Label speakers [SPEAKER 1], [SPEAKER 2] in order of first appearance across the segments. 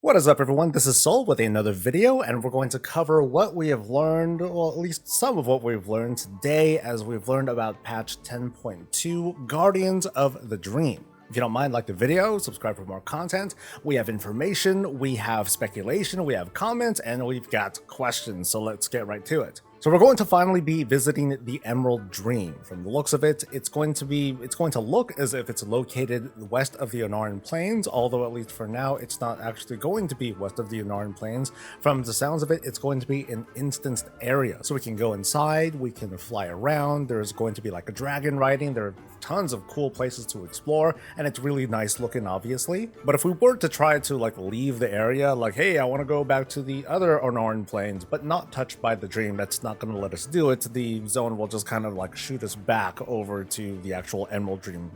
[SPEAKER 1] What is up, everyone? This is Soul with another video, and we're going to cover what we have learned, well, at least some of what we've learned today, as we've learned about patch 10.2, Guardians of the Dream. If you don't mind, like the video, subscribe for more content. We have information, we have speculation, we have comments, and we've got questions, so let's get right to it. So we're going to finally be visiting the Emerald Dream. From the looks of it, it's going to look as if it's located west of the Unanswered Plains, although at least for now, it's not actually going to be west of the Unanswered Plains. From the sounds of it, it's going to be an instanced area. So we can go inside, we can fly around, there's going to be like a dragon riding, there are tons of cool places to explore, and it's really nice looking, obviously. But if we were to try to like leave the area, like, hey, I want to go back to the other Unanswered Plains, but not touched by the dream, that's not going to let us do it. The zone will just kind of like shoot us back over to the actual Emerald Dream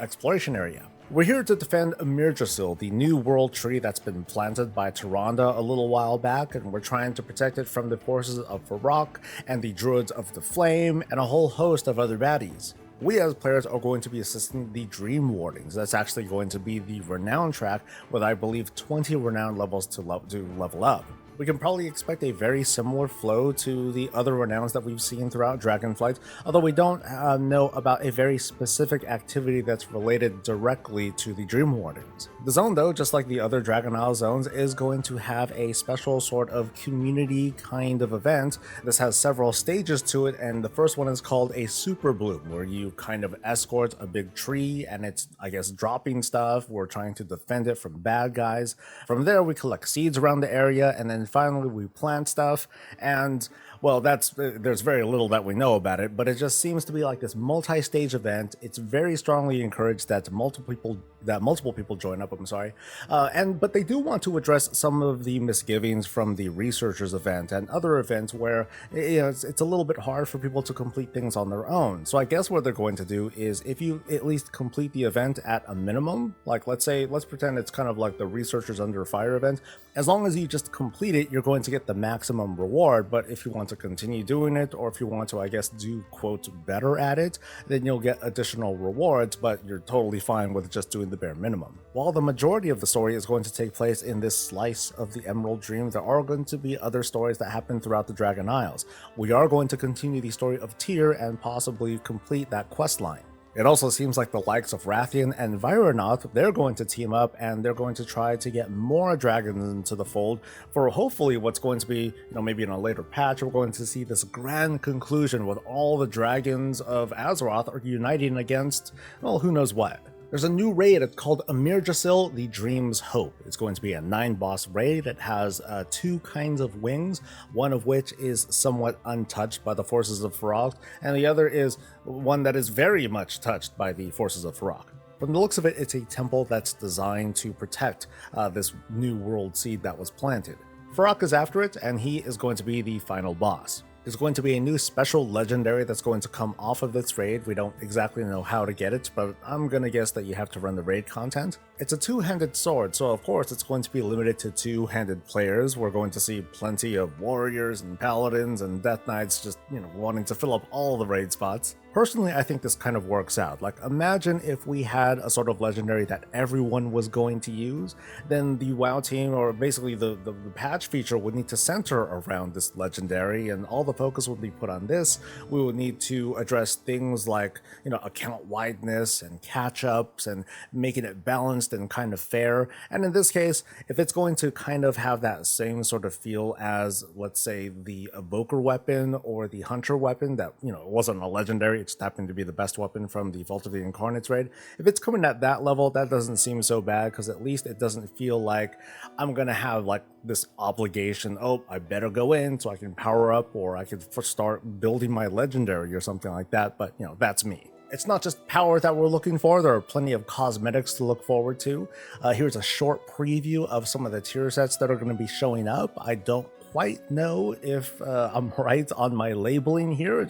[SPEAKER 1] exploration area. We're here to defend Unanswered, the new world tree that's been planted by Tyrande a little while back, and we're trying to protect it from the forces of Varrock and the Druids of the Flame and a whole host of other baddies. We as players are going to be assisting the Dream Wardings. That's actually going to be the Renown track with, I believe, 20 Renown levels to level up. We can probably expect a very similar flow to the other renowns that we've seen throughout Dragonflight, although we don't know about a very specific activity that's related directly to the Dream Wardens. The zone, though, just like the other Dragon Isle zones, is going to have a special sort of community kind of event. This has several stages to it, and the first one is called a Super Bloom, where you kind of escort a big tree, and it's, I guess, dropping stuff. We're trying to defend it from bad guys. From there, we collect seeds around the area, and then finally we plant stuff, and well, there's very little that we know about it, but it just seems to be like this multi-stage event. It's very strongly encouraged that multiple people join up. But they do want to address some of the misgivings from the researchers event and other events where it's a little bit hard for people to complete things on their own. So I guess what they're going to do is, if you at least complete the event at a minimum, like let's pretend it's kind of like the Researchers Under Fire event, as long as you just complete it, you're going to get the maximum reward. But if you want to continue doing it, or if you want to, I guess, do quote better at it, then you'll get additional rewards, but you're totally fine with just doing the bare minimum. While the majority of the story is going to take place in this slice of the Emerald Dream, there are going to be other stories that happen throughout the Dragon Isles. We are going to continue the story of Tyr and possibly complete that quest line. It also seems like the likes of Rathian and Vironath, they're going to team up, and they're going to try to get more dragons into the fold for hopefully what's going to be, maybe in a later patch, we're going to see this grand conclusion with all the dragons of Azeroth are uniting against, well, who knows what. There's a new raid, it's called Unanswered, the Dream's Hope. It's going to be a 9-boss raid. It has 2 kinds of wings, one of which is somewhat untouched by the forces of Varrock, and the other is one that is very much touched by the forces of Varrock. From the looks of it, it's a temple that's designed to protect this new world seed that was planted. Varrock is after it, and he is going to be the final boss. There's going to be a new special legendary that's going to come off of this raid. We don't exactly know how to get it, but I'm gonna guess that you have to run the raid content. It's a 2-handed sword, so of course it's going to be limited to 2-handed players. We're going to see plenty of warriors and paladins and death knights just, wanting to fill up all the raid spots. Personally, I think this kind of works out. Like, imagine if we had a sort of legendary that everyone was going to use, then the WoW team, or basically the patch feature, would need to center around this legendary, and all the focus would be put on this. We would need to address things like, account wideness and catch-ups and making it balanced and kind of fair. And in this case, if it's going to kind of have that same sort of feel as, let's say, the Evoker weapon or the Hunter weapon that, it wasn't a legendary, it just happened to be the best weapon from the Vault of the Incarnates raid. If it's coming at that level, that doesn't seem so bad, because at least it doesn't feel like I'm gonna have like this obligation, oh, I better go in so I can power up, or I could start building my legendary or something like that. But that's me. It's not just power that we're looking for, there are plenty of cosmetics to look forward to. Here's a short preview of some of the tier sets that are going to be showing up. I don't quite know if I'm right on my labeling here.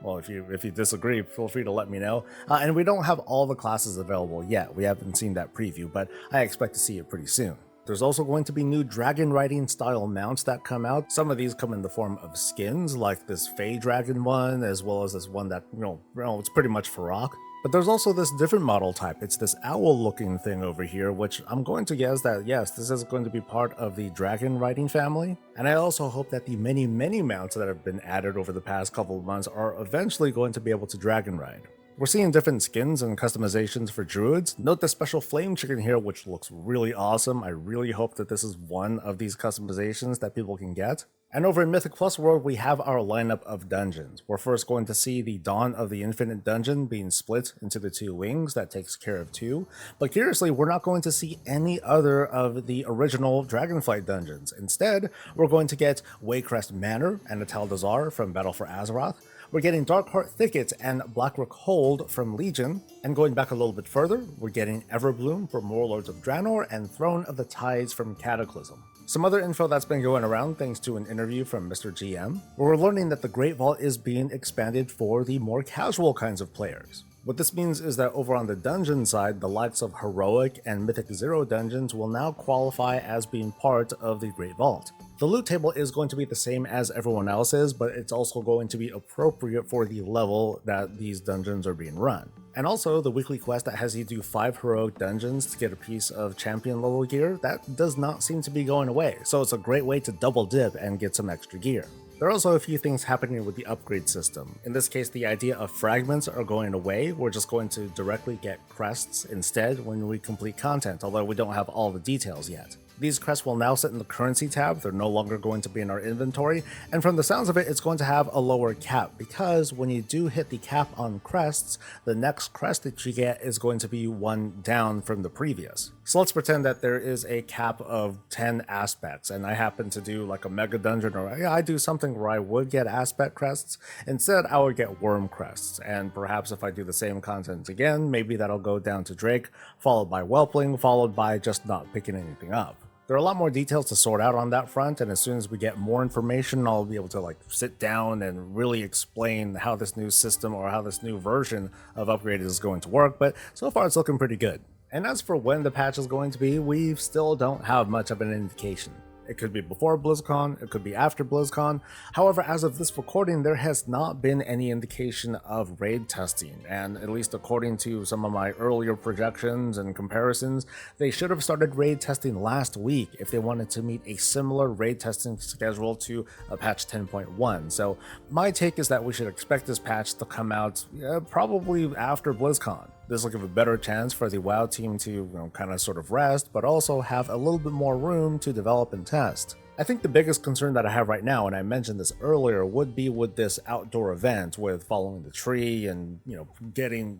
[SPEAKER 1] Well, if you disagree, feel free to let me know. And we don't have all the classes available yet. We haven't seen that preview, but I expect to see it pretty soon. There's also going to be new Dragonriding style mounts that come out. Some of these come in the form of skins, like this Fey Dragon one, as well as this one that, it's pretty much Varrock. But there's also this different model type. It's this owl-looking thing over here, which I'm going to guess that, yes, this is going to be part of the Dragonriding family. And I also hope that the many mounts that have been added over the past couple of months are eventually going to be able to Dragon Ride. We're seeing different skins and customizations for druids. Note the special flame chicken here, which looks really awesome. I really hope that this is one of these customizations that people can get. And over in Mythic Plus World, we have our lineup of dungeons. We're first going to see the Dawn of the Infinite dungeon being split into the 2 wings. That takes care of 2. But curiously, we're not going to see any other of the original Dragonflight dungeons. Instead, we're going to get Waycrest Manor and Atal Dazar from Battle for Azeroth. We're getting Darkheart Thicket and Blackrook Hold from Legion, and going back a little bit further, we're getting Everbloom from Warlords of Draenor and Throne of the Tides from Cataclysm. Some other info that's been going around thanks to an interview from Mr. GM, where we're learning that the Great Vault is being expanded for the more casual kinds of players. What this means is that over on the dungeon side, the likes of Heroic and Mythic 0 dungeons will now qualify as being part of the Great Vault. The loot table is going to be the same as everyone else's, but it's also going to be appropriate for the level that these dungeons are being run. And also, the weekly quest that has you do 5 heroic dungeons to get a piece of champion level gear, that does not seem to be going away, so it's a great way to double dip and get some extra gear. There are also a few things happening with the upgrade system. In this case, the idea of fragments are going away. We're just going to directly get crests instead when we complete content, although we don't have all the details yet. These crests will now sit in the currency tab, they're no longer going to be in our inventory, and from the sounds of it, it's going to have a lower cap, because when you do hit the cap on crests, the next crest that you get is going to be one down from the previous. So let's pretend that there is a cap of 10 aspects, and I happen to do like a mega dungeon, or I do something where I would get aspect crests. Instead, I would get worm crests, and perhaps if I do the same content again, maybe that'll go down to Drake, followed by Whelpling, followed by just not picking anything up. There are a lot more details to sort out on that front, and as soon as we get more information, I'll be able to sit down and really explain how this new system or how this new version of Upgrade is going to work, but so far it's looking pretty good. And as for when the patch is going to be, we still don't have much of an indication. It could be before BlizzCon, it could be after BlizzCon. However, as of this recording, there has not been any indication of raid testing, and at least according to some of my earlier projections and comparisons, they should have started raid testing last week if they wanted to meet a similar raid testing schedule to patch 10.1. So my take is that we should expect this patch to come out probably after BlizzCon. This will give a better chance for the WoW team to kind of sort of rest, but also have a little bit more room to develop and test. I think the biggest concern that I have right now, and I mentioned this earlier, would be with this outdoor event with following the tree and,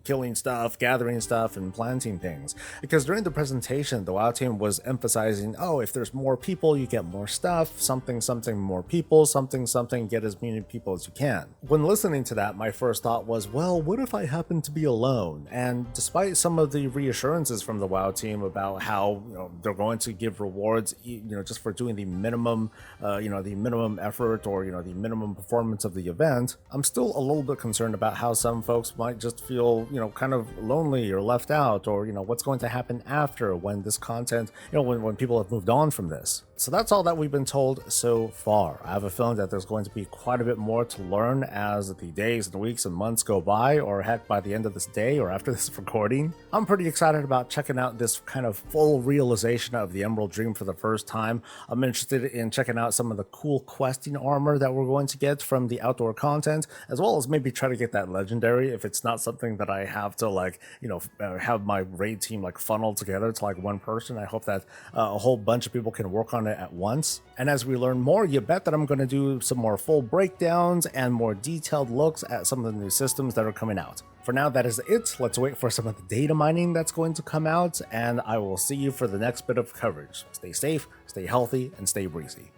[SPEAKER 1] killing stuff, gathering stuff, and planting things. Because during the presentation, the WoW team was emphasizing, if there's more people, you get more stuff, something, more people, something, get as many people as you can. When listening to that, my first thought was, well, what if I happen to be alone? And despite some of the reassurances from the WoW team about how, they're going to give rewards, just for doing the minimum effort or the minimum performance of the event, I'm still a little bit concerned about how some folks might just feel kind of lonely or left out, or what's going to happen after when this content, when people have moved on from this. So that's all that we've been told so far. I have a feeling that there's going to be quite a bit more to learn as the days and weeks and months go by, or heck, by the end of this day or after this recording. I'm pretty excited about checking out this kind of full realization of the Emerald Dream for the first time. I'm interested in checking out some of the cool questing armor that we're going to get from the outdoor content, as well as maybe try to get that legendary if it's not something that I have to have my raid team funnel together to one person. I hope that a whole bunch of people can work on it at once. And as we learn more, you bet that I'm going to do some more full breakdowns and more detailed looks at some of the new systems that are coming out. For now, that is it. Let's wait for some of the data mining that's going to come out, and I will see you for the next bit of coverage. Stay safe, stay healthy, and stay breezy.